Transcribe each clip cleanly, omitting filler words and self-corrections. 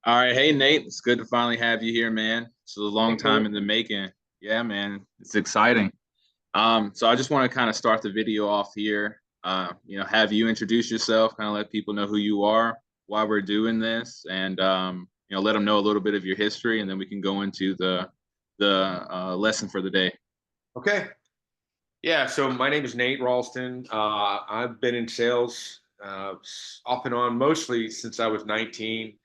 All right, hey Nate, it's good to finally have you here, man. It's a long Hey, time Cole. in the making. Yeah, man, it's exciting. So I just want to kind of start the video off here. Have you introduce yourself, kind of let people know who you are, why we're doing this, and let them know a little bit of your history, and then we can go into the lesson for the day. Okay. Yeah, so my name is Nate Ralston. I've been in sales off and on mostly since I was 19.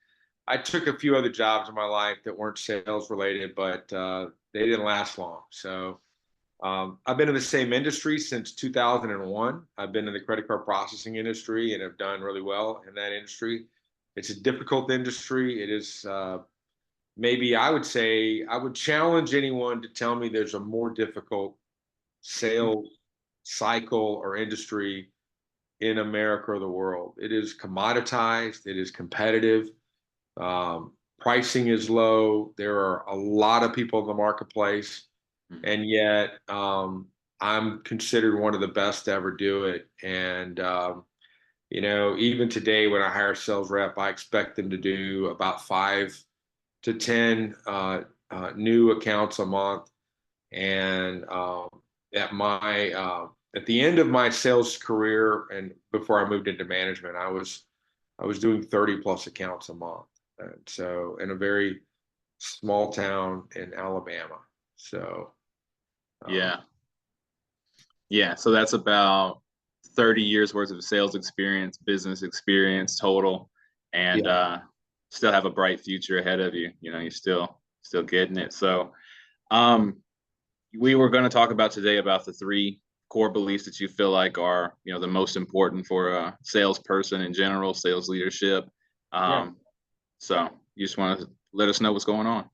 I took a few other jobs in my life that weren't sales related, but they didn't last long. So I've been in the same industry since 2001. I've been in the credit card processing industry and have done really well in that industry. It's a difficult industry. It is maybe I would say I would challenge anyone to tell me there's a more difficult sales cycle or industry in America or the world. It is commoditized, it is competitive, pricing is low. There are a lot of people in the marketplace, and yet I'm considered one of the best to ever do it. And even today when I hire a sales rep, I expect them to do about 5 to 10 new accounts a month. And at my at the end of my sales career and before I moved into management, I was doing 30 plus accounts a month. And so in a very small town in Alabama. So um, Yeah, yeah. So that's about 30 years worth of sales experience, business experience total, and yeah, still have a bright future ahead of you. You're still getting it. So, um, we were going to talk about today about the three core beliefs that you feel like are, the most important for a salesperson in general, sales leadership. yeah. Um, so you just want to let us know what's going on.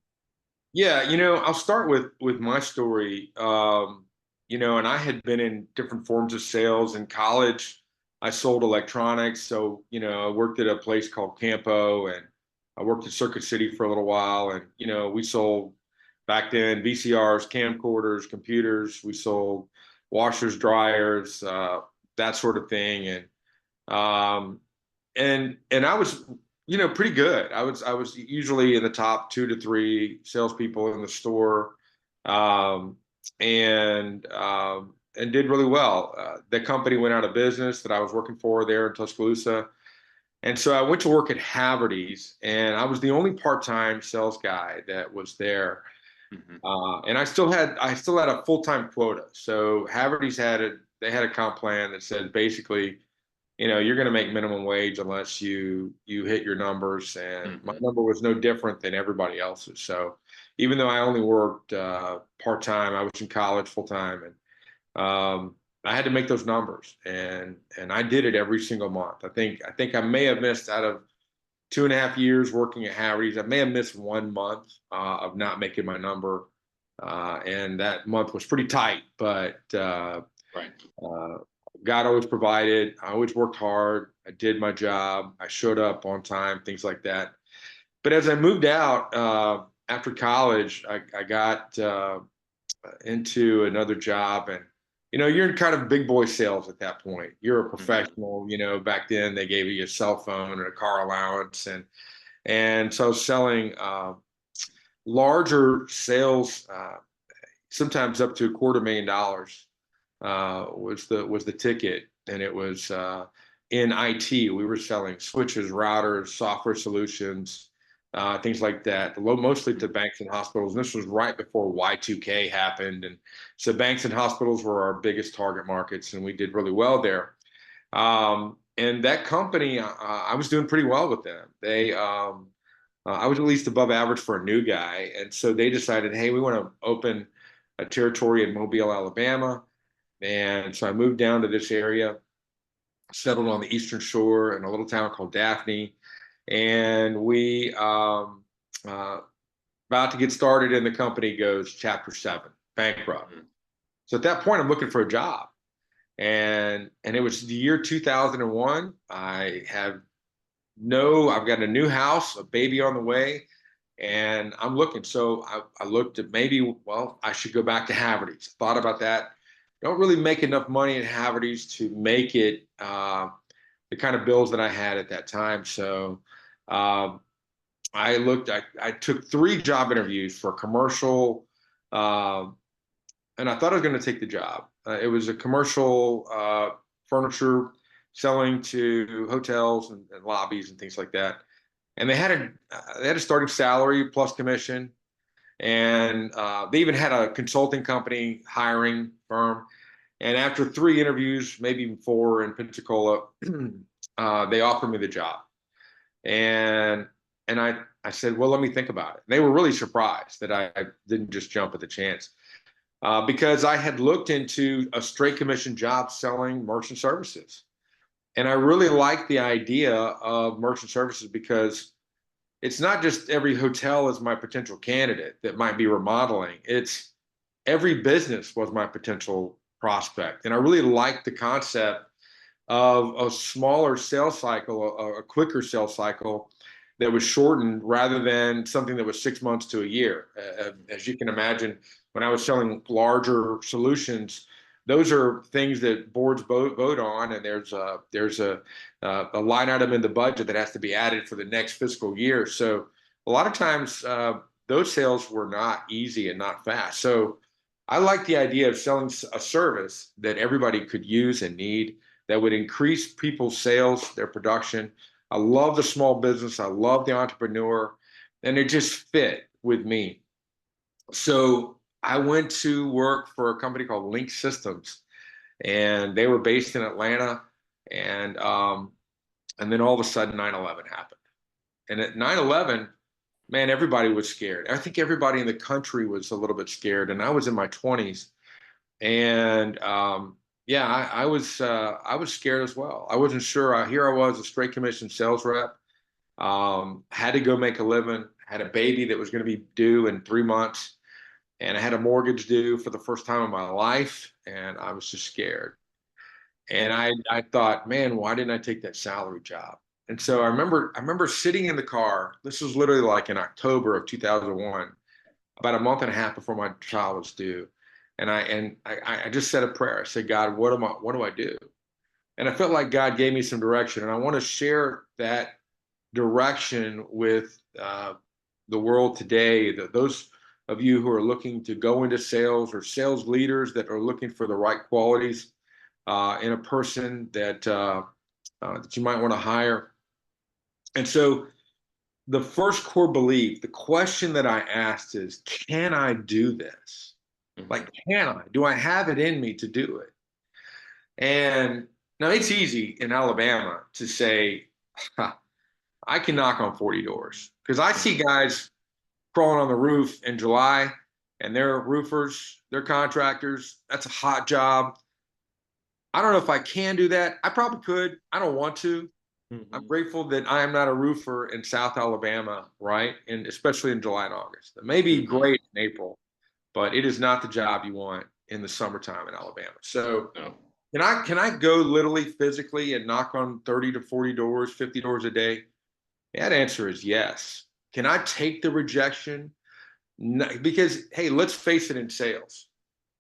Yeah, I'll start with my story. And I had been in different forms of sales in college. I sold electronics, so I worked at a place called Campo, and I worked at Circuit City for a little while, and we sold back then VCRs, camcorders, computers. We sold washers, dryers, that sort of thing, um, and I was pretty good. I was usually in the top 2 to 3 salespeople in the store, um, and did really well. The company went out of business that I was working for there in Tuscaloosa, and so I went to work at Haverty's, and I was the only part-time sales guy that was there. Hmm. And I still had a full-time quota. So Haverty's they had a comp plan that said basically you're going to make minimum wage unless you hit your numbers, and my Hmm. number was no different than everybody else's. So even though I only worked part time, I was in college full time, and I had to make those numbers, and I did it every single month. I think I may have missed out of 2.5 years working at Harry's. I may have missed 1 month of not making my number, and that month was pretty tight, but. Right. Uh, God always provided. I always worked hard. I did my job. I showed up on time, things like that. But as I moved out after college, I got into another job, and you're in kind of big boy sales at that point. You're a Hmm. professional. Back then they gave you a cell phone and a car allowance, and so I was selling larger sales, sometimes up to $250,000 was the ticket, and it was in IT. We were selling switches, routers, software solutions, things like that. Mostly to banks and hospitals. And this was right before Y2K happened, and so banks and hospitals were our biggest target markets, and we did really well there. And that company, I was doing pretty well with them. I was at least above average for a new guy, and so they decided, hey, we want to open a territory in Mobile, Alabama. And so I moved down to this area, settled on the Eastern Shore in a little town called Daphne. And we uh, about to get started, and the company goes Chapter 7, bankrupt. Hmm. So at that point, I'm looking for a job. And it was the year 2001. I've got a new house, a baby on the way, and I'm looking. So I looked at maybe, well, I should go back to Haverty's. Thought about that. Don't really make enough money at Haverty's to make it the kind of bills that I had at that time. So um, I took 3 job interviews for a commercial, and I thought I was going to take the job. It was a commercial furniture selling to hotels and lobbies and things like that. And they had a starting salary plus commission, and they even had a consulting company hiring firm. And after 3 interviews, maybe even 4 in Pensacola, they offered me the job. And I said, well, let me think about it. And they were really surprised that I didn't just jump at the chance, because I had looked into a straight commission job selling merchant services. And I really liked the idea of merchant services because it's not just every hotel is my potential candidate that might be remodeling. It's every business was my potential prospect. And I really liked the concept of a smaller sales cycle, a quicker sales cycle that was shortened rather than something that was 6 months to a year. As you can imagine, when I was selling larger solutions, those are things that boards vote on, and there's a line item in the budget that has to be added for the next fiscal year. So a lot of times those sales were not easy and not fast. So I like the idea of selling a service that everybody could use and need, that would increase people's sales, their production. I love the small business. I love the entrepreneur, and it just fit with me. So I went to work for a company called Link Systems, and they were based in Atlanta. And then all of a sudden 9/11 happened. And at 9/11, man, everybody was scared. I think everybody in the country was a little bit scared. And I was in my 20s. And yeah, I was scared as well. I wasn't sure. Here I was, a straight commission sales rep, had to go make a living, had a baby that was going to be due in 3 months, and I had a mortgage due for the first time in my life, and I was just scared. And I thought, man, why didn't I take that salary job? And so I remember sitting in the car. This was literally like in October of 2001, about a month and a half before my child was due. And I just said a prayer. I said, God, what do I do? And I felt like God gave me some direction. And I want to share that direction with the world today, those of you who are looking to go into sales, or sales leaders that are looking for the right qualities in a person that you might want to hire. And so the first core belief, the question that I asked is, can I do this? Like, can I? Do I have it in me to do it? And now it's easy in Alabama to say, I can knock on 40 doors, because I see guys crawling on the roof in July, and they're roofers, they're contractors. That's a hot job. I don't know if I can do that. I probably could. I don't want to. I'm grateful that I am not a roofer in South Alabama, right? And especially in July and August. It may be great in April, but it is not the job you want in the summertime in Alabama. So No. can I go literally physically and knock on 30 to 40 doors, 50 doors a day? That answer is yes. Can I take the rejection? No, because hey, let's face it, in sales,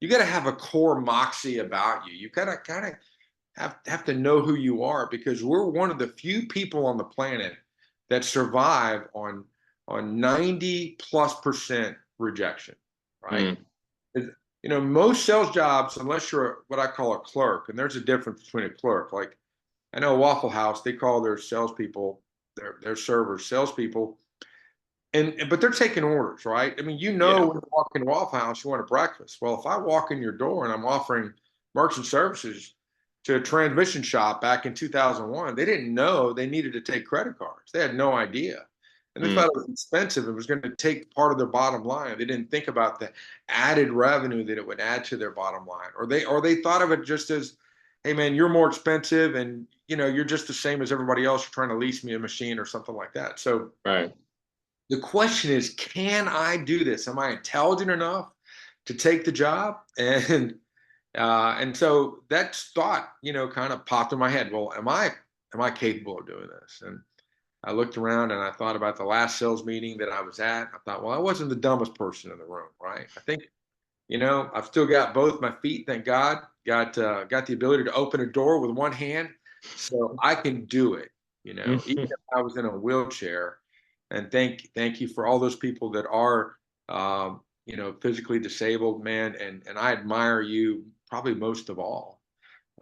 you got to have a core moxie about you. You gotta kind of have to know who you are, because we're one of the few people on the planet that survive on 90+% rejection, right? Most sales jobs, unless you're what I call a clerk, and there's a difference between a clerk. Like, I know Waffle House, they call their salespeople, their servers, salespeople, but they're taking orders, right? I mean, Yeah. when you walk in Waffle House, you want a breakfast. Well, if I walk in your door and I'm offering merchant services to a transmission shop back in 2001, they didn't know they needed to take credit cards. They had no idea. And they thought it was expensive. It was going to take part of their bottom line. They didn't think about the added revenue that it would add to their bottom line. Or they thought of it just as, hey man, you're more expensive, and you're just the same as everybody else. You're trying to lease me a machine or something like that. So Right. the question is, can I do this? Am I intelligent enough to take the job? And so that thought, kind of popped in my head. Well, am I capable of doing this? And I looked around and I thought about the last sales meeting that I was at. I thought, well, I wasn't the dumbest person in the room, right? I think, I've still got both my feet, thank God. Got the ability to open a door with one hand, so I can do it. Even if I was in a wheelchair. And thank you for all those people that are, physically disabled, man. And I admire you probably most of all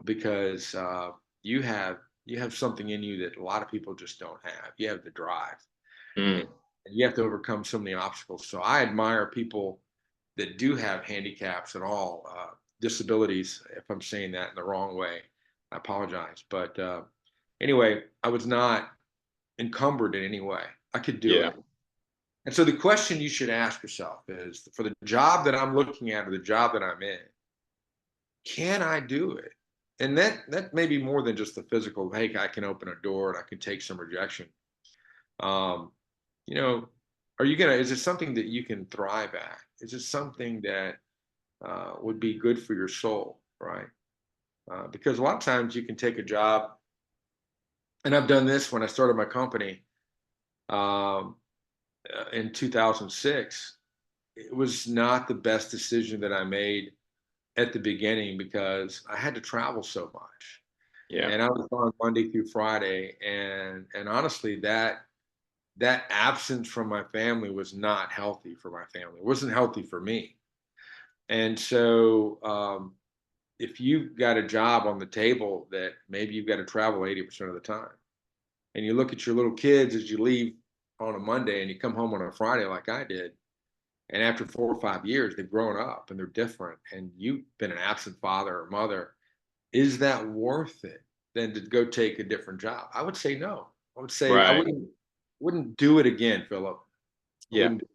because you have you have something in you that a lot of people just don't have. You have the drive, and, Mm. and you have to overcome so many obstacles. So I admire people that do have handicaps and all disabilities. If I'm saying that in the wrong way, I apologize. But anyway, I was not encumbered in any way. I could do Yeah. it. And so the question you should ask yourself is, for the job that I'm looking at or the job that I'm in, can I do it? And that may be more than just the physical. Hey, I can open a door and I can take some rejection. Um, you know, are you gonna? Is it something that you can thrive at? Is it something that would be good for your soul, right? Because a lot of times you can take a job, and I've done this when I started my company um, in 2006. It was not the best decision that I made at the beginning because I had to travel so much. Yeah. And I was on Monday through Friday, and honestly, that absence from my family was not healthy for my family. It wasn't healthy for me. And so, if you've got a job on the table that maybe you've got to travel 80% of the time, and you look at your little kids as you leave on a Monday and you come home on a Friday like I did, and after 4 or 5 years, they've grown up and they're different, and you've been an absent father or mother, is that worth it than to go take a different job? I would say no. I would say I Right. wouldn't do it again, Philip. I Yeah. wouldn't.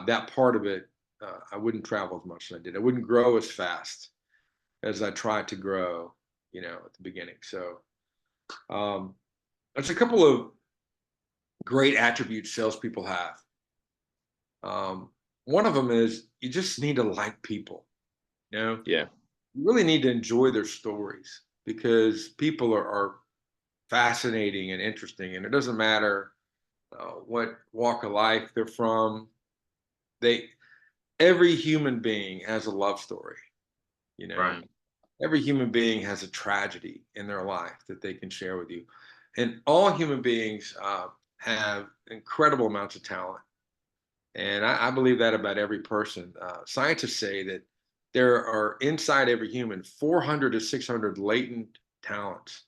That part of it, I wouldn't travel as much as I did. I wouldn't grow as fast as I tried to grow, at the beginning. So um, there's a couple of great attributes salespeople have. Um, One of them is you just need to like people. You know, Yeah. you really need to enjoy their stories because people are fascinating and interesting, and it doesn't matter what walk of life they're from. They Every human being has a love story. You know, Right. every human being has a tragedy in their life that they can share with you, and all human beings have incredible amounts of talent. And I believe that about every person. Scientists say that there are inside every human 400 to 600 latent talents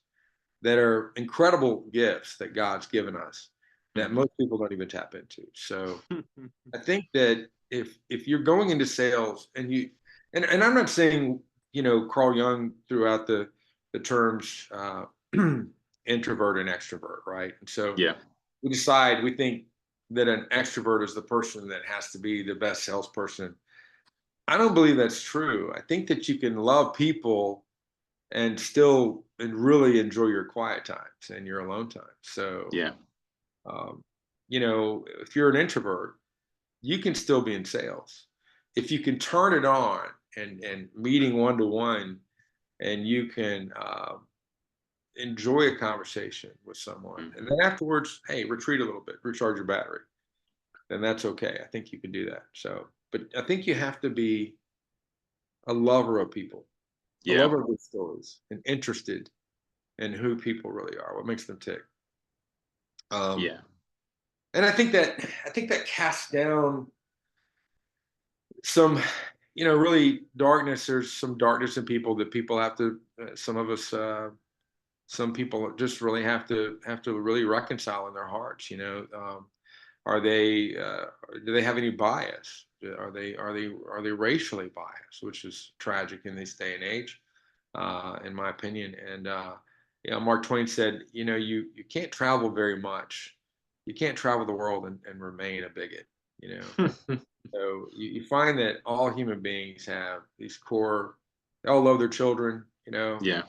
that are incredible gifts that God's given us that Hmm. most people don't even tap into. So I think that if you're going into sales and and I'm not saying Carl Jung threw out the terms introvert and extrovert, right? And so Yeah. we think that an extrovert is the person that has to be the best salesperson. I don't believe that's true. I think that you can love people and still and really enjoy your quiet times and your alone time. So, Yeah. um, if you're an introvert, you can still be in sales. If you can turn it on and meeting one to one, and you can enjoy a conversation with someone, and Hmm. then afterwards, hey, retreat a little bit, recharge your battery, then that's okay. I think you can do that. So, but I think you have to be a lover of people, a Yeah. lover of good stories, and interested in who people really are, what makes them tick. Um, Yeah. and I think that casts down some, really darkness. There's some darkness in people that people have to. Some of us, some people just really have to really reconcile in their hearts. Are they? Do they have any bias? Are they racially biased, which is tragic in this day and age, in my opinion. And Mark Twain said, you can't travel very much. You can't travel the world and remain a bigot. You know, so you find that all human beings have these core. They all love their children. Yeah.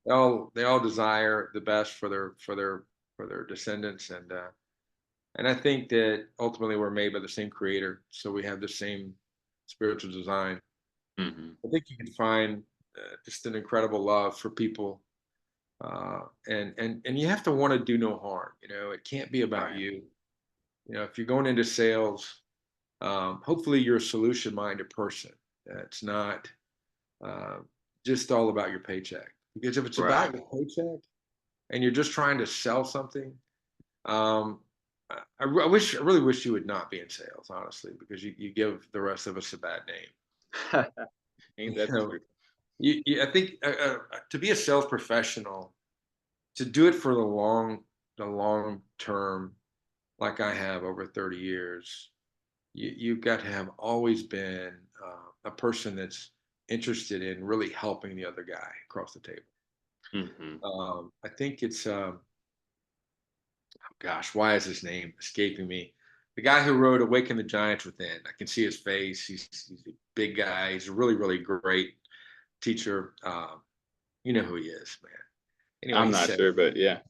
They all desire the best for their descendants, and I think that ultimately we're made by the same creator, so we have the same spiritual design. Hmm. I think you can find just an incredible love for people, and you have to want to do no harm. It can't be about Right. you. If you're going into sales, hopefully you're a solution-minded person. It's not uh, just all about your paycheck. Because if it's Right. about your paycheck and you're just trying to sell something, um, I really wish you would not be in sales, honestly, because you give the rest of us a bad name. Ain't You that the know, truth? I think to be a sales professional, to do it for the long term, like I have over 30 years, you've got to have always been a person that's interested in really helping the other guy across the table. Hmm. I think it's gosh, why is his name escaping me? The guy who wrote "Awaken the Giants Within." I can see his face. He's a big guy. He's a really great teacher. You know who he is, man. Anyway, I'm not sure, but yeah.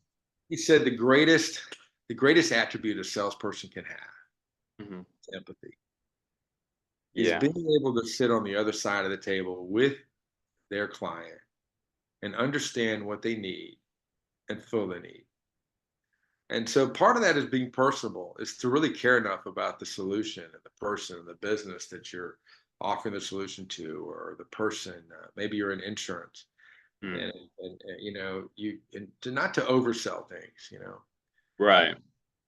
he said the greatest attribute a salesperson can have Hmm. is empathy. Is Yeah. being able to sit on the other side of the table with their client and understand what they need and fill the need. And so part of that is being personable, is to really care enough about the solution and the person and the business that you're offering the solution to, or the person. Maybe you're in insurance, Mm. and not to oversell things, Right.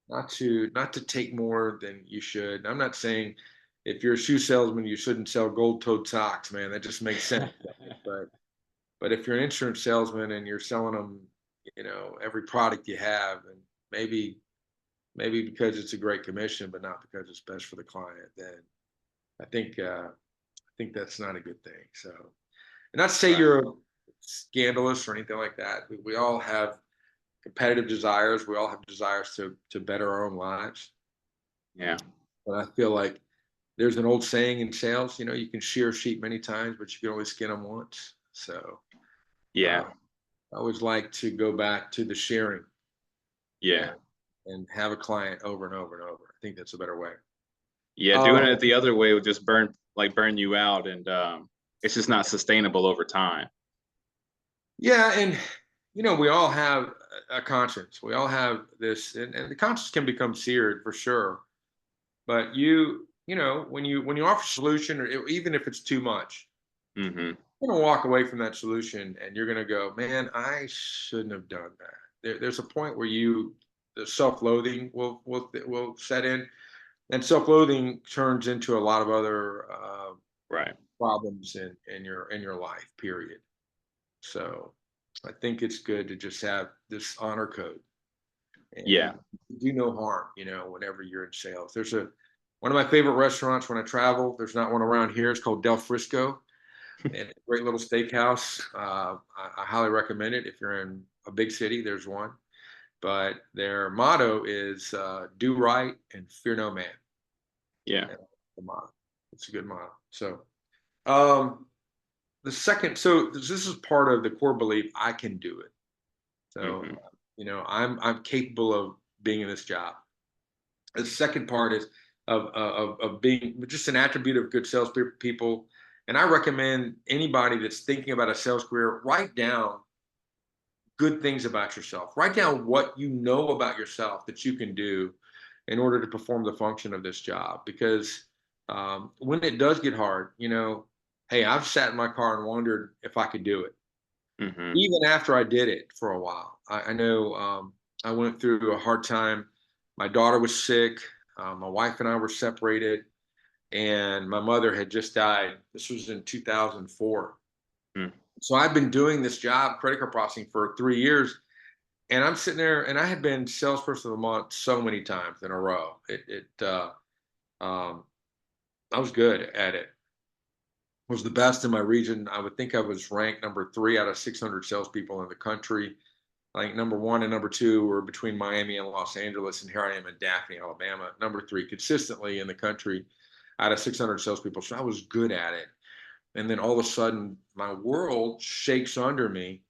not to take more than you should. I'm not saying if you're a shoe salesman you shouldn't sell gold-toed socks, man. That just makes sense. But if you're an insurance salesman and you're selling them, every product you have, and maybe because it's a great commission, but not because it's best for the client, then I think that's not a good thing. So, and not to say Right. you're scandalous or anything like that. We all have competitive desires. We all have desires to better our own lives. Yeah. But I feel like there's an old saying in sales, you can shear a sheep many times, but you can only skin them once. So Yeah. uh, I always like to go back to the sharing Yeah. and and have a client over and over and over. I think that's a better way. Yeah. Doing Um, it the other way would just burn you out, and it's just not sustainable over time. yeah, and we all have a conscience. We all have this, and the conscience can become seared for sure. But when you offer a solution, or even if it's too much, Hmm. you're gonna walk away from that solution, and you're gonna go, "Man, I shouldn't have done that." There's a point where the self-loathing will set in, and self-loathing turns into a lot of other Right. problems in your life. Period. So, I think it's good to just have this honor code Yeah. and do no harm. Whenever you're in sales, there's one of my favorite restaurants when I travel. There's not one around here. It's called Del Frisco, and a great little steakhouse. I highly recommend it if you're in a big city. There's one, but their motto is "Do right and fear no man." Yeah. And the motto. It's a good motto. So, um, so this is part of the core belief: I can do it. So, Hmm. I'm capable of being in this job. The second part is of being just an attribute of good salespeople. And I recommend anybody that's thinking about a sales career, write down good things about yourself. Write down what you know about yourself that you can do in order to perform the function of this job. Because when it does get hard, hey, I've sat in my car and wondered if I could do it. Hmm. Even after I did it for a while, I know I went through a hard time. My daughter was sick. My wife and I were separated, and my mother had just died. This was in 2004. Mm. So I've been doing this job, credit card processing, for 3 years, and I'm sitting there, and I had been salesperson of the month so many times in a row. Um, I was good at it. Was the best in my region. I would think I was ranked number three out of 600 salespeople in the country. I think number one and number two were between Miami and Los Angeles, and here I am in Daphne, Alabama, number three consistently in the country out of 600 salespeople. So I was good at it. And then all of a sudden, my world shakes under me,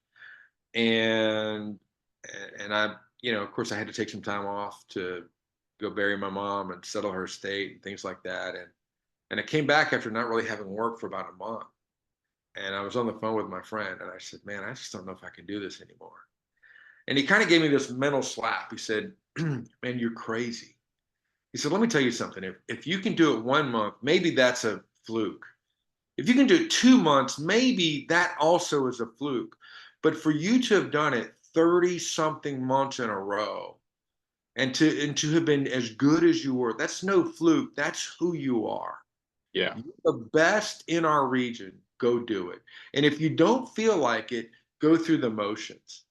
and of course, I had to take some time off to go bury my mom and settle her estate and things like that. And I came back after not really having worked for about a month. And I was on the phone with my friend, and I said, "Man, I just don't know if I can do this anymore." And he kind of gave me this mental slap. He said, "Man, you're crazy." He said, "Let me tell you something. If you can do it 1 month, maybe that's a fluke. If you can do it 2 months, maybe that also is a fluke. But for you to have done it 30 something months in a row, and to have been as good as you were. That's no fluke. That's who you are. Yeah. You're the best in our region. Go do it. And if you don't feel like it, go through the motions.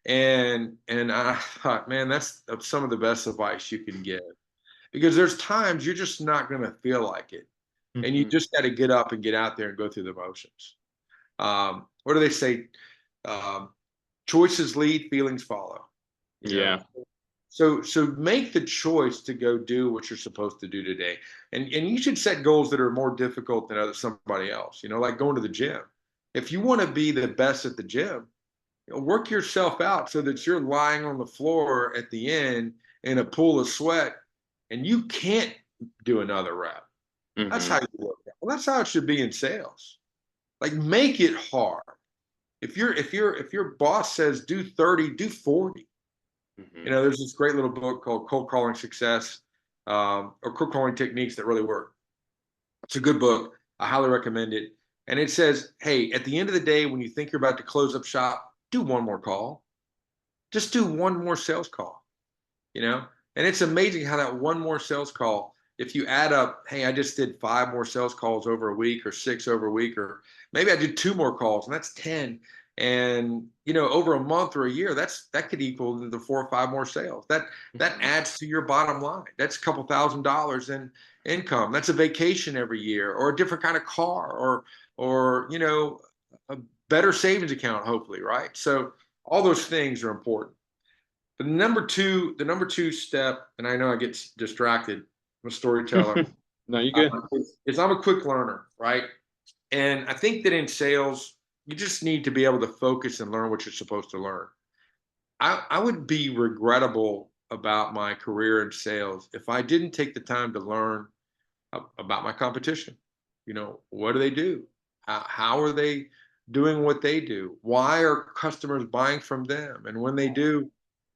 And I thought, man, that's some of the best advice you can give, because there's times you're just not going to feel like it, and you Hmm. just got to get up and get out there and go through the motions. What do they say? Um, Choices lead, feelings follow. You know, Yeah. so make the choice to go do what you're supposed to do today, and you should set goals that are more difficult than somebody else. Like going to the gym. If you want to be the best at the gym, work yourself out so that you're lying on the floor at the end in a pool of sweat, and you can't do another rep. That's Hmm. how you work out. Well, that's how it should be in sales. Like, make it hard. If your boss says do 30, do 40. Hmm. There's this great little book called Cold Calling Success, or Cold Calling Techniques That Really Work. It's a good book. I highly recommend it. And it says, hey, at the end of the day, when you think you're about to close up shop, do one more call. Just do one more sales call, you know? And it's amazing how that one more sales call, if you add up, hey, I just did 5 more sales calls over a week, or 6 over a week, or maybe I did 2 more calls, and that's 10. And over a month or a year, that could equal the 4 or 5 more sales. That Hmm. adds to your bottom line. That's a couple $1,000s in income. That's a vacation every year, or a different kind of car, or a better savings account, hopefully, right? So all those things are important. The number two step, and I know I get distracted. I'm a storyteller. No, you good. Is I'm a quick learner, right? And I think that in sales, you just need to be able to focus and learn what you're supposed to learn. I would be regrettable about my career in sales if I didn't take the time to learn about my competition. What do they do? How are they doing what they do? Why are customers buying from them? And when they do,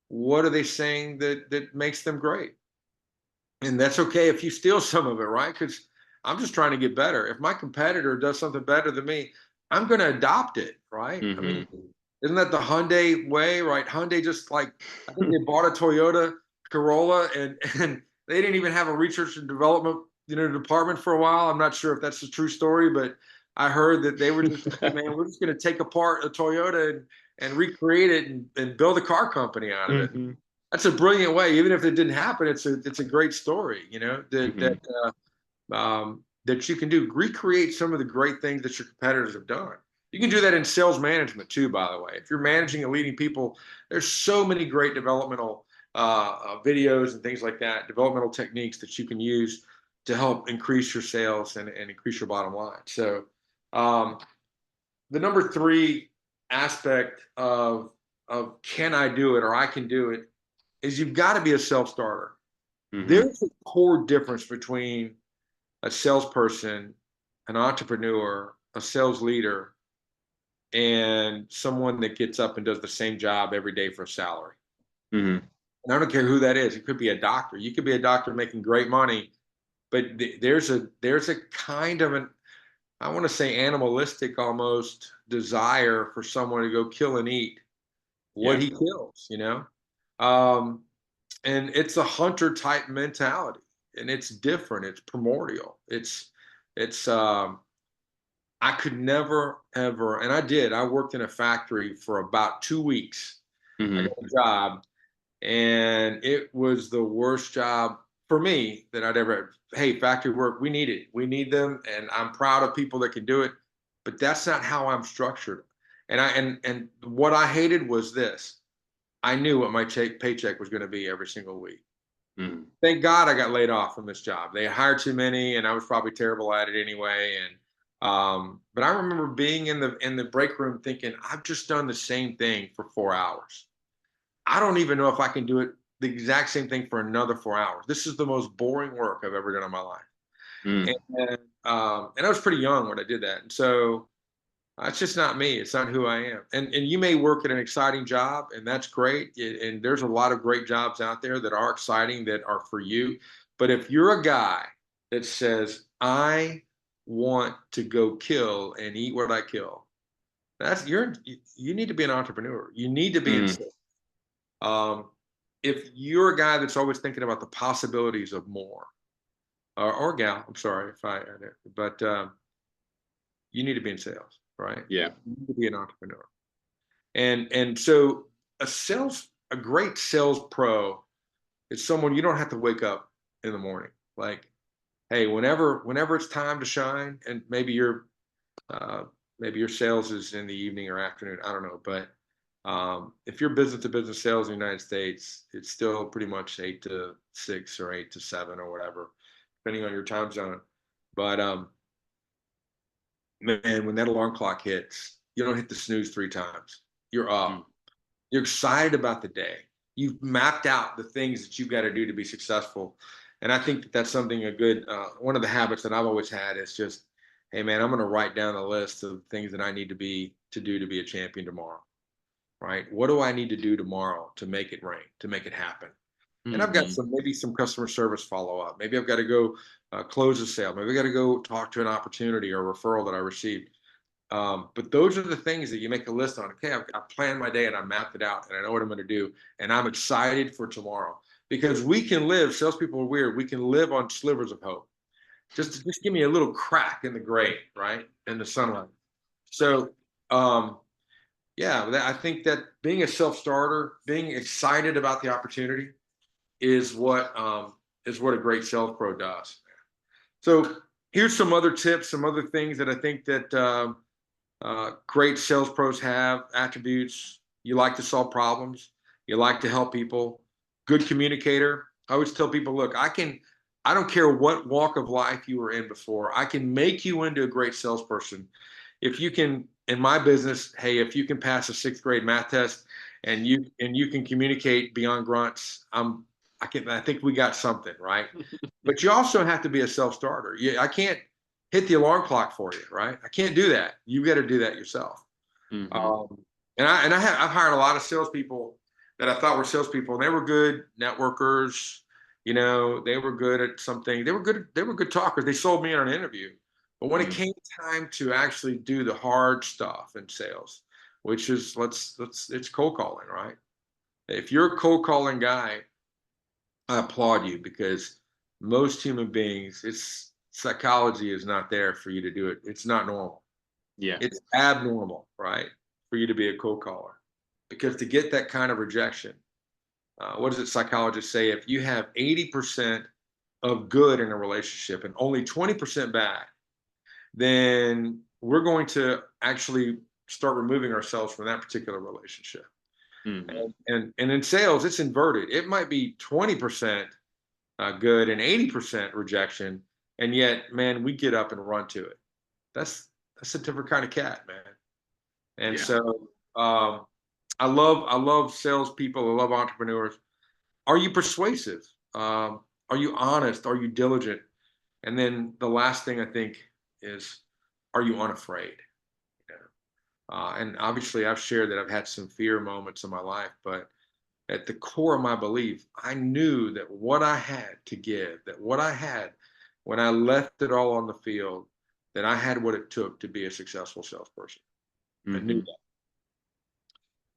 what are they saying that makes them great? And that's okay if you steal some of it, right? Because I'm just trying to get better. If my competitor does something better than me, I'm going to adopt it, right? I mean, Hmm. isn't that the Hyundai way, right? Hyundai just, like, I think they bought a Toyota Corolla, and they didn't even have a research and development department for a while. I'm not sure if that's a true story, but I heard that they were just, hey man, we're just going to take apart a Toyota and recreate it, and build a car company out of it. Hmm. That's a brilliant way. Even if it didn't happen, it's a great story. Hmm. That you can do. Recreate some of the great things that your competitors have done. You can do that in sales management too, by the way. If you're managing and leading people, there's so many great developmental videos and things like that, developmental techniques that you can use to help increase your sales and increase your bottom line. So, um, the number 3 aspect of can I do it, or I can do it, is you've got to be a self-starter. Hmm. There's a core difference between a salesperson, an entrepreneur, a sales leader, and someone that gets up and does the same job every day for a salary. Hmm. And I don't care who that is. It could be a doctor. You could be a doctor making great money, but there's a kind of an, I want to say, animalistic almost desire for someone to go kill and eat what Yeah. he kills. Um, and it's a hunter type mentality, and it's different. It's primordial. It's I could never ever, and I worked in a factory for about 2 weeks. I got Hmm. a job, and it was the worst job for me that I'd ever. Hey, factory work, we need it. We need them, and I'm proud of people that can do it. But that's not how I'm structured. And what I hated was this. I knew what my paycheck was going to be every single week. Hmm. Thank God I got laid off from this job. They hired too many, and I was probably terrible at it anyway. But I remember being in the break room thinking, I've just done the same thing for 4 hours. I don't even know if I can do it the exact same thing for another 4 hours. This is the most boring work I've ever done in my life. Hmm. And I was pretty young when I did that. And so it's just not me. It's not who I am. And you may work at an exciting job, and that's great. And there's a lot of great jobs out there that are exciting, that are for you. But if you're a guy that says, I want to go kill and eat what I kill, you need to be an entrepreneur. You need to be in Hmm. sales. Um, if you're a guy that's always thinking about the possibilities of more, or gal, I'm sorry if I, but you need to be in sales, right? Yeah. You need to be an entrepreneur. And so a great sales pro is someone you don't have to wake up in the morning. Like, hey, whenever it's time to shine, and maybe your sales is in the evening or afternoon, I don't know, but if you're business to business sales in the United States, it's still pretty much 8 to 6 or 8 to 7 or whatever, depending on your time zone. But man, when that alarm clock hits, you don't hit the snooze 3 times. You're up. You're excited about the day. You've mapped out the things that you've got to do to be successful. And I think that that's something one of the habits that I've always had is just, hey man, I'm going to write down a list of things that I need to do to be a champion tomorrow. Right? What do I need to do tomorrow to make it rain, to make it happen? And I've got Mm-hmm. maybe some customer service follow up. Maybe I've got to go close a sale. Maybe I got to go talk to an opportunity or a referral that I received. But those are the things that you make a list on. Okay, I planned my day and I mapped it out and I know what I'm going to do. And I'm excited for tomorrow because we can live, salespeople are weird. We can live on slivers of hope. Just give me a little crack in the gray, right? In the sunlight. So, yeah, I think that being a self-starter, being excited about the opportunity is what a great sales pro does. So here's some other tips, some other things that I think that great sales pros have attributes. You like to solve problems. You like to help people. Good communicator. I always tell people, look, I don't care what walk of life you were in before. I can make you into a great salesperson. If you can, in my business, hey, if you can pass a 6th grade math test and you can communicate beyond grunts, I think we got something, right? But you also have to be a self-starter. I can't hit the alarm clock for you, right? I can't do that. You've got to do that yourself. Mm-hmm. I've hired a lot of salespeople that I thought were salespeople, and they were good networkers. You know, they were good at something. They were good talkers. They sold me on an interview. But when it came time to actually do the hard stuff in sales, which is it's cold calling, right? If you're a cold calling guy, I applaud you because most human beings, it's psychology is not there for you to do it. It's not normal. Yeah. It's abnormal, right, for you to be a cold caller. Because to get that kind of rejection, what does it psychologists say? If you have 80% of good in a relationship and only 20% bad, then we're going to actually start removing ourselves from that particular relationship. Mm-hmm. And in sales, it's inverted. It might be 20% good and 80% rejection, and yet, man, we get up and run to it. That's a different kind of cat, man. And Yeah. so I love salespeople. I love entrepreneurs. Are you persuasive? Are you honest? Are you diligent? And then the last thing I think is, are you unafraid? You know? And obviously, I've shared that I've had some fear moments in my life, but at the core of my belief, I knew that what I had to give, that what I had when I left it all on the field, that I had what it took to be a successful salesperson. I knew Mm-hmm. that.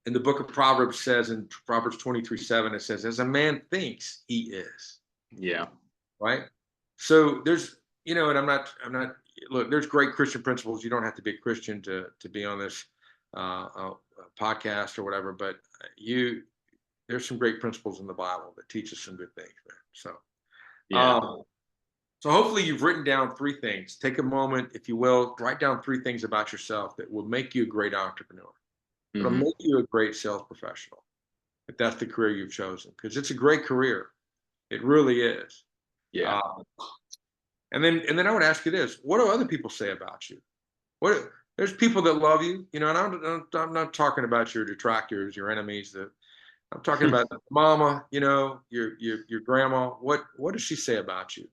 In the book of Proverbs says in Proverbs 23:7, it says, as a man thinks, he is. Yeah. Right? So there's, and I'm not, look, there's great Christian principles. You don't have to be a Christian to be on this podcast or whatever, but there's some great principles in the Bible that teach us some good things, man. So, Yeah. um, so hopefully you've written down 3 things. Take a moment, if you will, write down 3 things about yourself that will make you a great entrepreneur. It'll Mm-hmm. make you a great sales professional if that's the career you've chosen, because it's a great career. It really is. Yeah. Uh, and then I would ask you this: what do other people say about you? There's people that love you, and I'm not talking about your detractors, your enemies. I'm talking about mama, your grandma. What does she say about you?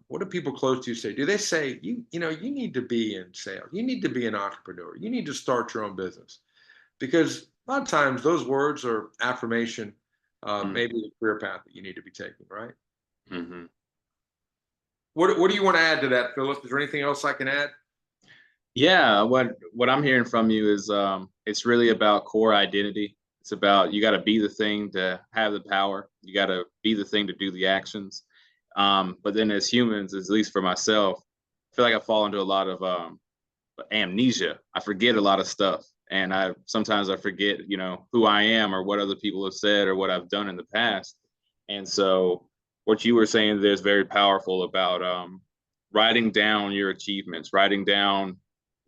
What do people close to you say? Do they say you need to be in sales, you need to be an entrepreneur, you need to start your own business? Because a lot of times those words are affirmation, maybe the career path that you need to be taking, right? Mm-hmm. What do you want to add to that, Phyllis? Is there anything else I can add? Yeah, what I'm hearing from you is it's really about core identity. It's about you got to be the thing to have the power. You got to be the thing to do the actions. But then as humans, at least for myself, I feel like I fall into a lot of amnesia. I forget a lot of stuff, and I sometimes I forget, who I am or what other people have said or what I've done in the past. And so, what you were saying there is very powerful about writing down your achievements, writing down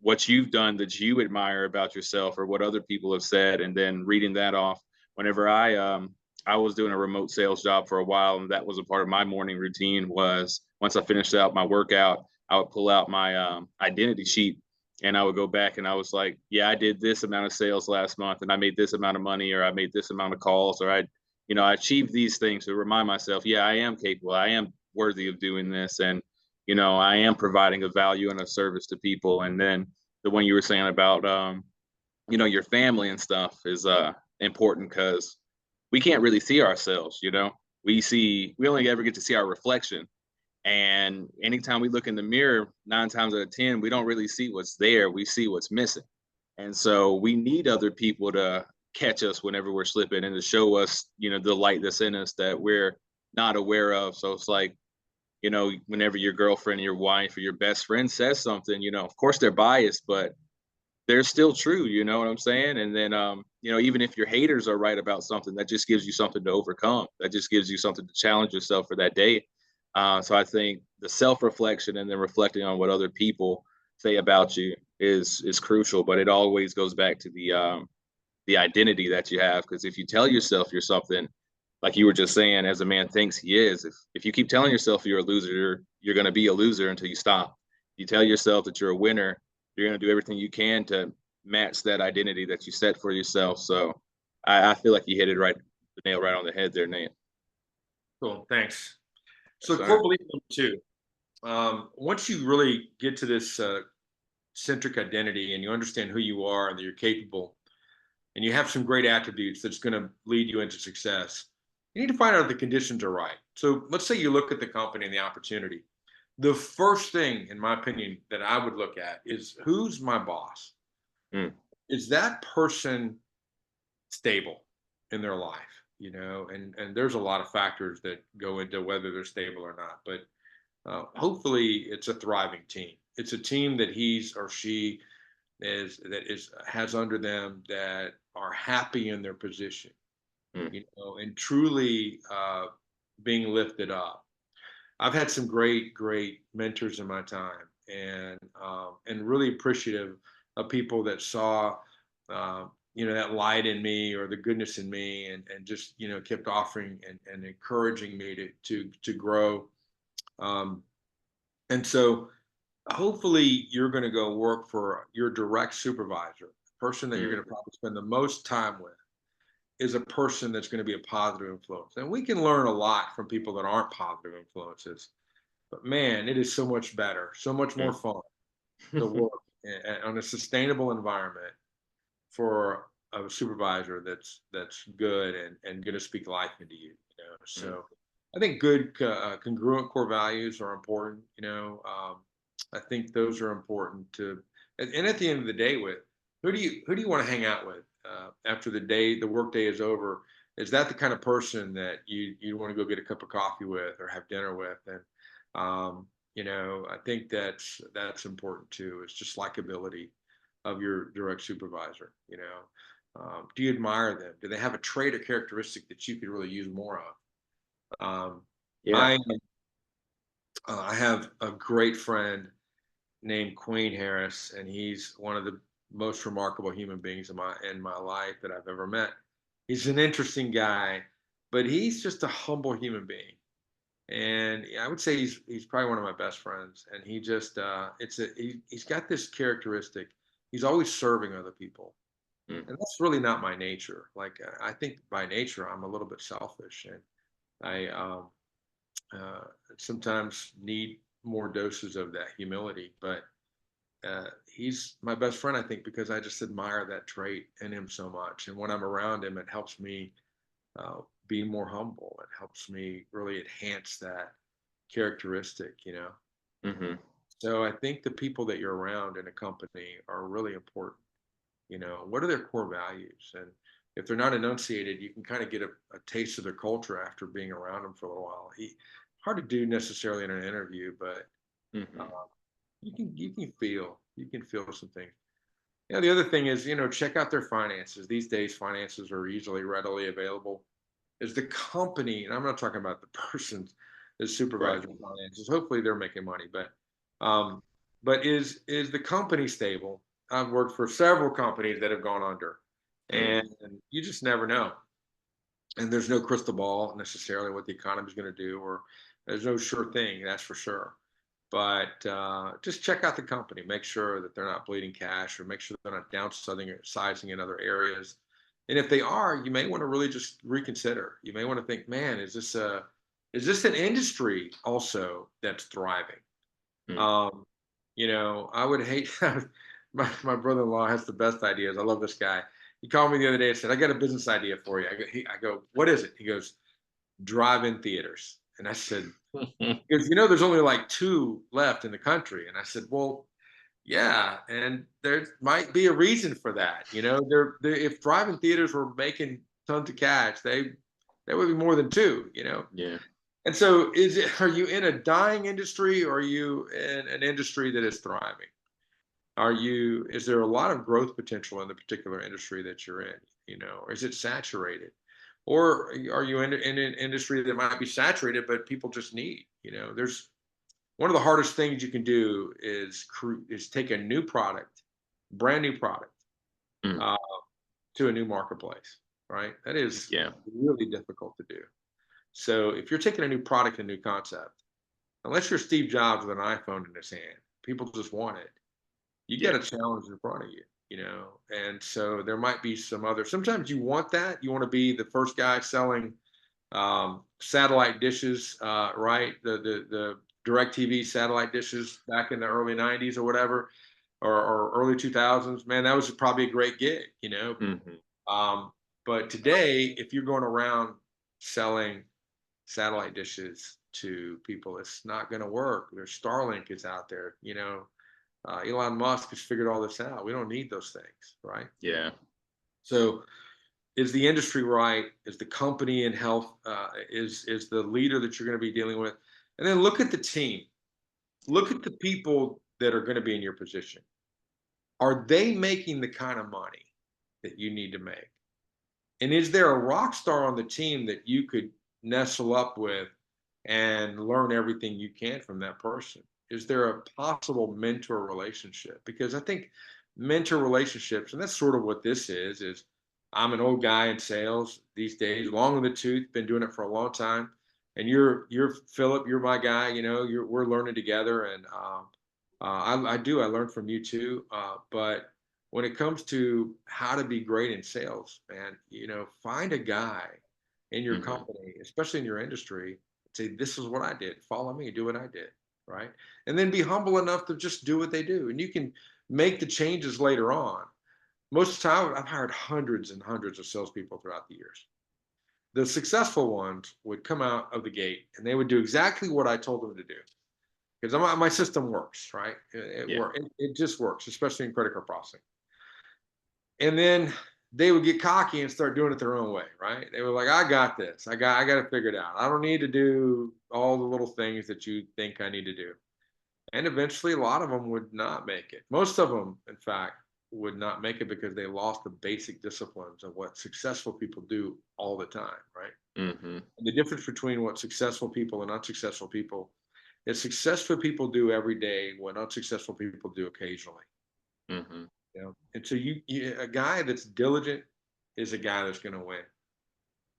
what you've done that you admire about yourself or what other people have said, and then reading that off. Whenever I was doing a remote sales job for a while, and that was a part of my morning routine. Was once I finished out my workout, I would pull out my identity sheet and I would go back and I was like, yeah, I did this amount of sales last month and I made this amount of money or I made this amount of calls or I achieved these things to remind myself, yeah, I am capable. I am worthy of doing this. And, I am providing a value and a service to people. And then the one you were saying about, your family and stuff is important because we can't really see ourselves, we only ever get to see our reflection. And anytime we look in the mirror, 9 times out of 10, we don't really see what's there. We see what's missing. And so we need other people to catch us whenever we're slipping and to show us, the light that's in us that we're not aware of. So it's like, whenever your girlfriend or your wife or your best friend says something, of course they're biased, but they're still true. You know what I'm saying? And then, even if your haters are right about something, that just gives you something to overcome. That just gives you something to challenge yourself for that day. So I think the self-reflection and then reflecting on what other people say about you is crucial. But it always goes back to the identity that you have. Because if you tell yourself you're something, like you were just saying, as a man thinks he is, if you keep telling yourself you're a loser, you're going to be a loser until you stop. You tell yourself that you're a winner, you're going to do everything you can to match that identity that you set for yourself. So I feel like you hit the nail right on the head there, Nate. Cool, thanks. Yes, So core sir. belief number two, once you really get to this centric identity and you understand who you are and that you're capable and you have some great attributes that's going to lead you into success, you need to find out if the conditions are right. So let's say you look at the company and the opportunity. The first thing, in my opinion, that I would look at is who's my boss? Mm, Is that person stable in their life? And there's a lot of factors that go into whether they're stable or not. But hopefully, it's a thriving team. It's a team that he's or she has under them that are happy in their position, mm, and truly being lifted up. I've had some great mentors in my time, and really appreciative of people that saw, that light in me or the goodness in me, and just kept offering and encouraging me to grow. Um, and so, hopefully, you're going to go work for your direct supervisor, the person that you're going to mm, probably spend the most time with is a person that's going to be a positive influence. And we can learn a lot from people that aren't positive influences. But man, it is so much better, so much more mm. fun to work on a sustainable environment for a supervisor that's good and going to speak life into you. Mm. So I think good congruent core values are important. I think those are important to. And at the end of the day, with who do you want to hang out with after the work day is over? Is that the kind of person that you want to go get a cup of coffee with or have dinner with? And I think that's important too. It's just likability of your direct supervisor. Do you admire them? Do they have a trait or characteristic that you could really use more of? Yeah. I have a great friend named Queen Harris, and he's one of the most remarkable human beings in my life that I've ever met. He's an interesting guy, but he's just a humble human being. And I would say he's probably one of my best friends. And he just he's got this characteristic. He's always serving other people, Mm, and that's really not my nature. Like I think by nature I'm a little bit selfish, and I uh, sometimes need more doses of that humility. But he's my best friend, I think, because I just admire that trait in him so much. And when I'm around him, it helps me be more humble. It helps me really enhance that characteristic. mhm. So I think the people that you're around in a company are really important. What are their core values? And if they're not enunciated, you can kind of get a taste of their culture after being around them for a little while. Hard to do necessarily in an interview, but uh, Hmm. you can feel some things. Yeah, the other thing is, check out their finances. These days, finances are easily readily available. Is the company, and I'm not talking about the person that's Right. supervising finances. Hopefully, they're making money, um, but is the company stable? I've worked for several companies that have gone under, Mm. and you just never know. And there's no crystal ball necessarily what the economy is going to do, or there's no sure thing, that's for sure. But just check out the company, make sure that they're not bleeding cash, or make sure they're not downsizing or sizing in other areas. And if they are, you may want to really just reconsider. You may want to think, man, is this an industry also that's thriving? Mm. Um, I would hate my brother-in-law has the best ideas. I love this guy. He called me the other day and said, I got a business idea for you. I go, what is it? He goes, drive-in theaters. And I said, because there's only like two left in the country. And I said, well, yeah, and there might be a reason for that. If drive-in theaters were making tons of cash, there would be more than two. Yeah. And so are you in a dying industry, or are you in an industry that is thriving? Is there a lot of growth potential in the particular industry that you're in? Or is it saturated? Or are you in an industry that might be saturated, but people just need, there's one of the hardest things you can do is take a new product, brand new product, Mm. uh, to a new marketplace, right? That is Yeah. really difficult to do. So if you're taking a new product, a new concept, unless you're Steve Jobs with an iPhone in his hand, people just want it. You Yeah. got a challenge in front of you. And so there might be some other. Sometimes you want that. You want to be the first guy selling satellite dishes, right? The DirecTV satellite dishes back in the early '90s or whatever, or early 2000s. Man, that was probably a great gig. Hmm. Um, but today, if you're going around selling satellite dishes to people, it's not going to work. There's Starlink is out there. Elon Musk has figured all this out. We don't need those things, right? Yeah. So, is the industry right? Is the company in health? Is the leader that you're going to be dealing with? And then look at the team. Look at the people that are going to be in your position. Are they making the kind of money that you need to make? And is there a rock star on the team that you could nestle up with and learn everything you can from that person? Is there a possible mentor relationship? Because I think mentor relationships, and that's sort of what this is I'm an old guy in sales these days, long in the tooth, been doing it for a long time. And you're Philip, you're my guy, we're learning together. And I learn from you too. But when it comes to how to be great in sales, man, find a guy in your Hmm. company, especially in your industry, say, this is what I did. Follow me, do what I did. Right. And then be humble enough to just do what they do. And you can make the changes later on. Most of the time, I've hired hundreds and hundreds of salespeople throughout the years. The successful ones would come out of the gate and they would do exactly what I told them to do, because my system works, right? Yeah. It just works, especially in credit card processing. And then they would get cocky and start doing it their own way, right? They were like, I got this. I got to figure it out. I don't need to do all the little things that you think I need to do. And eventually, a lot of them would not make it. Most of them, in fact, would not make it because they lost the basic disciplines of what successful people do all the time, right? Hmm. And the difference between what successful people and unsuccessful people is successful people do every day what unsuccessful people do occasionally. Hmm. And so a guy that's diligent is a guy that's going to win.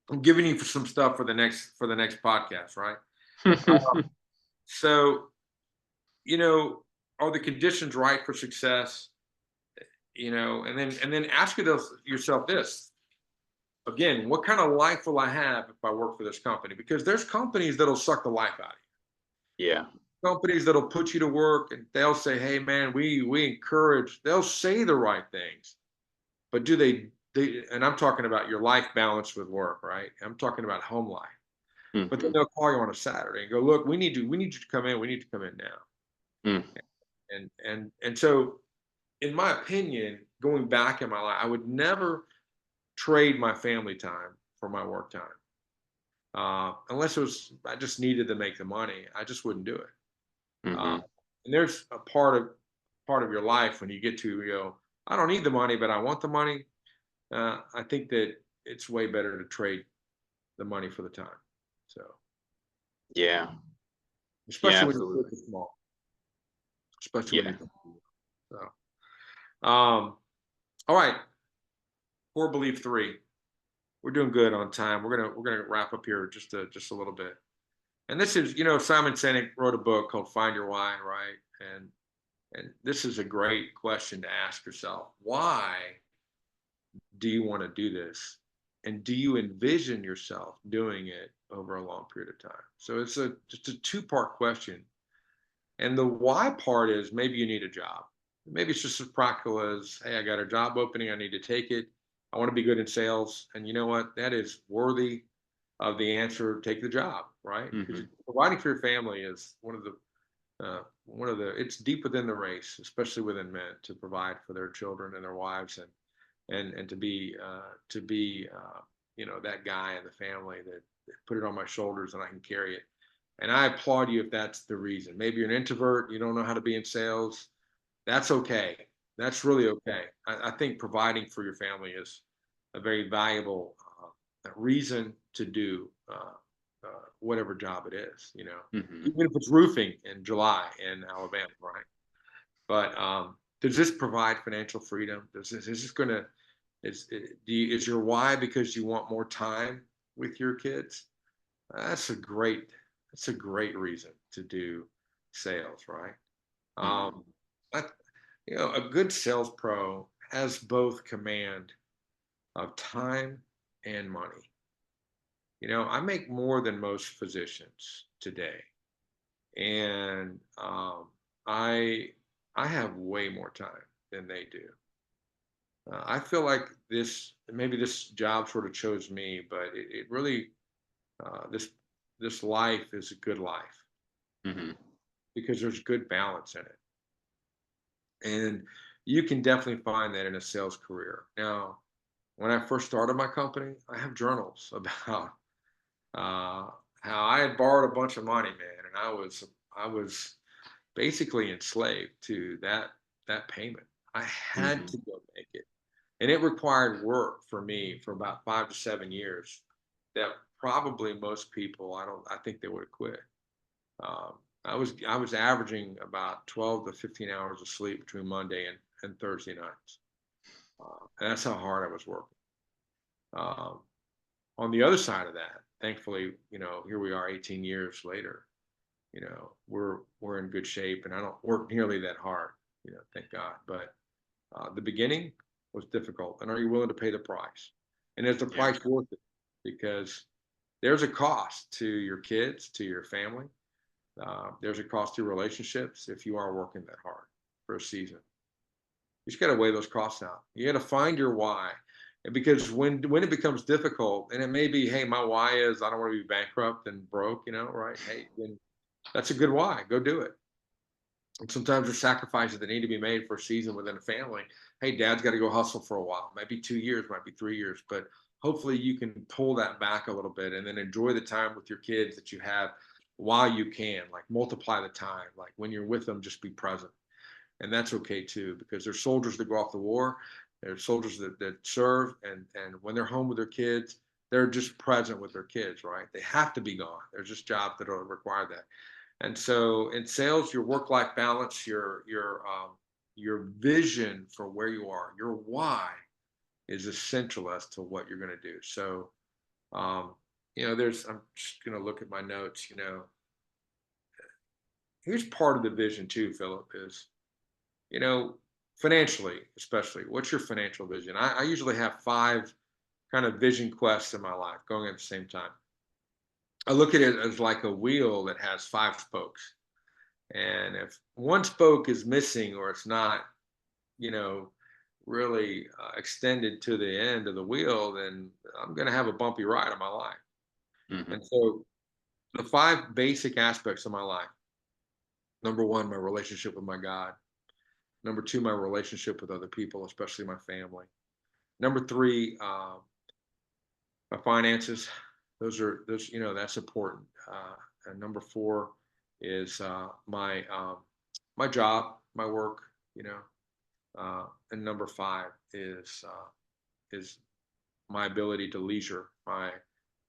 I'm giving you some stuff for the next podcast, right? So, you know, are the conditions right for success? And then ask yourself this again: what kind of life will I have if I work for this company? Because there's companies that'll suck the life out of Yeah. you. Companies that'll put you to work and they'll say, "Hey, man, we encourage." They'll say the right things, but do they? And I'm talking about your life balance with work, right? I'm talking about home life. But then Hmm. they'll call you on a Saturday and go, "Look, we need you to come in. We need to come in now." Mm. And so, in my opinion, going back in my life, I would never trade my family time for my work time. Unless it was, I just needed to make the money, I just wouldn't do it. Uh, Hmm. and there's a part of your life when you get to, I don't need the money, but I want the money. I think that it's way better to trade the money for the time. So, Yeah. Yeah, especially when your absolutely. kids are small, especially when Yeah. your kids are small. So, all right, core belief three. We're doing good on time. We're gonna wrap up here just a little bit. And this is, Simon Sinek wrote a book called Find Your Why, right? And this is a great question to ask yourself. Why do you want to do this? And do you envision yourself doing it over a long period of time? So it's just a two-part question. And the why part is maybe you need a job. Maybe it's just as practical as, hey, I got a job opening, I need to take it. I want to be good in sales. And you know what? That is worthy of the answer, take the job, right? Because Hmm. providing for your family is one of the it's deep within the race, especially within men, to provide for their children and their wives, and to be that guy in the family that put it on my shoulders and I can carry it. And I applaud you if that's the reason. Maybe you're an introvert, you don't know how to be in sales. That's okay. That's really okay. I think providing for your family is a very valuable reason to do whatever job it is. Hmm. Even if it's roofing in July in Alabama, right? But does this provide financial freedom? Is this going to is your why because you want more time with your kids? That's a great that's a great reason to do sales, right? Hmm. Um, I, a good sales pro has both command of time and money. I make more than most physicians today, and I I have way more time than they do. I feel like maybe this job sort of chose me, but it really this life is a good life Hmm. because there's good balance in it. And you can definitely find that in a sales career. Now, when I first started my company, I have journals about uh, how I had borrowed a bunch of money, man, and I was basically enslaved to that payment. I had Hmm. to go make it, and it required work for me for about 5 to 7 years. That probably most people, I think they would have quit. I was averaging about 12 to 15 hours of sleep between Monday and Thursday nights. And that's how hard I was working. Um, on the other side of that, thankfully, here we are 18 years later. We're in good shape, and I don't work nearly that hard. Thank God. But the beginning was difficult, and are you willing to pay the price? And is the Yeah. price worth it? Because there's a cost to your kids, to your family. There's a cost to relationships if you are working that hard for a season. You just got to weigh those costs out. You got to find your why. And because when it becomes difficult, and it may be, hey, my why is I don't want to be bankrupt and broke, right? Hey, then that's a good why. Go do it. And sometimes there's sacrifices that need to be made for a season within a family. Hey, dad's got to go hustle for a while. Maybe 2 years, might be 3 years, but hopefully you can pull that back a little bit and then enjoy the time with your kids that you have while you can. Like multiply the time. Like when you're with them, just be present. And that's okay too, because there's soldiers that go off to war. There's soldiers that serve, and when they're home with their kids, they're just present with their kids, right? They have to be gone. There's just jobs that don't require that. And so in sales, your work-life balance, your vision for where you are, your why is essential as to what you're going to do. So, I'm just going to look at my notes. Here's part of the vision too, Philip, is you know, financially, especially, what's your financial vision? I usually have five kind of vision quests in my life going at the same time. I look at it as like a wheel that has five spokes. And if one spoke is missing or it's not, you know, really extended to the end of the wheel, then I'm going to have a bumpy ride in my life. Hmm. And so the five basic aspects of my life: number one, my relationship with my God; number two, my relationship with other people, especially my family; Number three, my finances. Those, that's important. And number four is my job, my work, and number five is my ability to leisure, my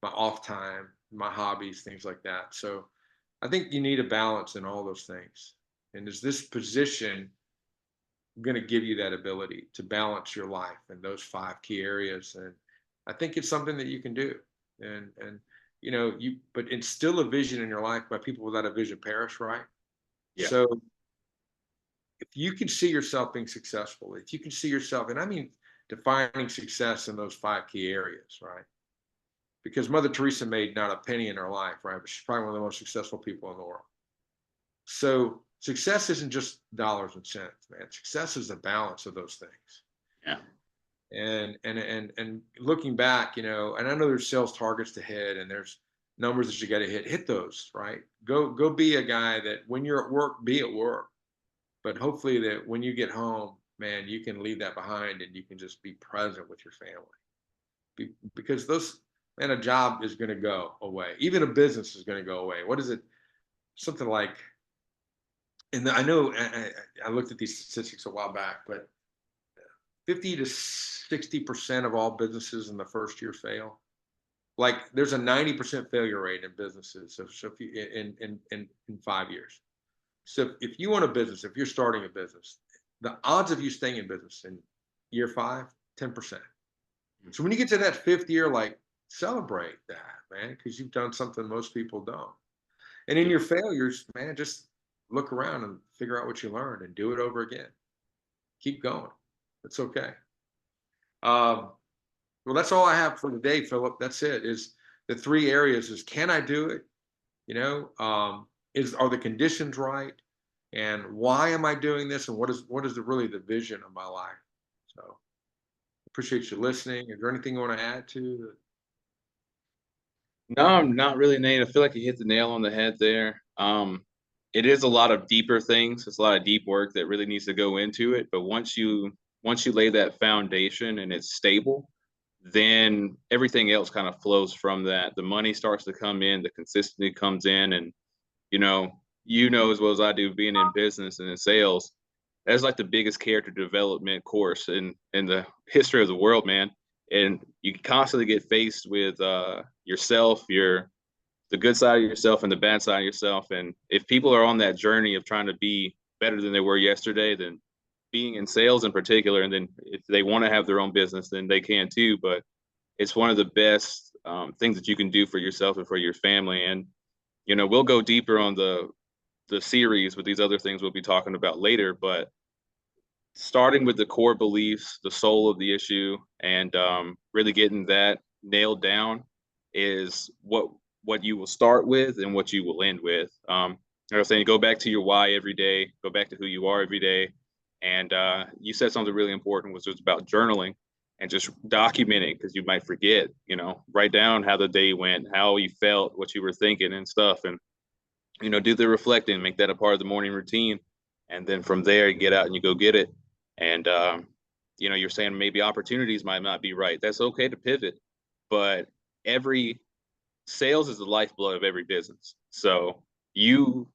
off time, my hobbies, things like that. So I think you need a balance in all those things. And is this position going to give you that ability to balance your life in those five key areas? And I think it's something that you can do. And but instill a vision in your life. By people without a vision perish, right? Yeah. So if you can see yourself being successful, if you can see yourself, and I mean defining success in those five key areas, right? Because Mother Teresa made not a penny in her life, right? But she's probably one of the most successful people in the world. So success isn't just dollars and cents, man. Success is the balance of those things. Yeah. And looking back, and I know there's sales targets to hit, and there's numbers that you got to hit those, right? Go be a guy that when you're at work, be at work. But hopefully that when you get home, man, you can leave that behind and you can just be present with your family. Because a job is going to go away. Even a business is going to go away. What is it? Something like, and I know I looked at these statistics a while back, but 50 to 60% of all businesses in the first year fail. Like there's a 90% failure rate in businesses. So if you, in 5 years. So if you own a business, if you're starting a business, the odds of you staying in business in year 5, 10%. So when you get to that 5th year, like celebrate that, man, because you've done something most people don't. And in your failures, man, just look around and figure out what you learned and do it over again. Keep going. It's okay. Well, that's all I have for today, Philip. That's it. Is the 3 areas is, can I do it? Are the conditions right? And why am I doing this? And what is really the vision of my life? So appreciate you listening. Is there anything you want to add to? No, not really, Nate. I feel like you hit the nail on the head there. It is a lot of deeper things. It's a lot of deep work that really needs to go into it. But once you lay that foundation and it's stable, then everything else kind of flows from that. The money starts to come in, the consistency comes in, and you know as well as I do, being in business and in sales, that's like the biggest character development course in the history of the world, man. And you constantly get faced with yourself, the good side of yourself and the bad side of yourself. And if people are on that journey of trying to be better than they were yesterday, then being in sales in particular, and then if they want to have their own business, then they can too. But it's one of the best things that you can do for yourself and for your family. And we'll go deeper on the series with these other things we'll be talking about later, but starting with the core beliefs, the soul of the issue, and really getting that nailed down is what you will start with and what you will end with. I was saying, go back to your why every day, go back to who you are every day. And you said something really important, which was about journaling and just documenting, because you might forget, write down how the day went, how you felt, what you were thinking and stuff. And, do the reflecting, make that a part of the morning routine. And then from there, you get out and you go get it. And, you're saying maybe opportunities might not be right. That's okay to pivot, but sales is the lifeblood of every business. So you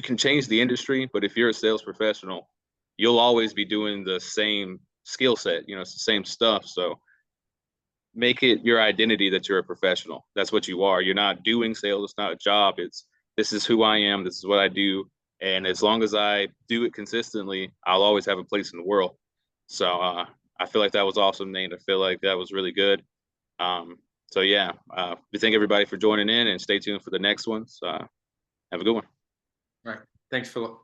can change the industry, but if you're a sales professional, you'll always be doing the same skill set. It's the same stuff. So make it your identity that you're a professional. That's what you are. You're not doing sales. It's not a job. This is who I am. This is what I do. And as long as I do it consistently, I'll always have a place in the world. So I feel like that was awesome, Nate. I feel like that was really good. So yeah, we thank everybody for joining in, and stay tuned for the next ones. Have a good one. All right. Thanks, Philip.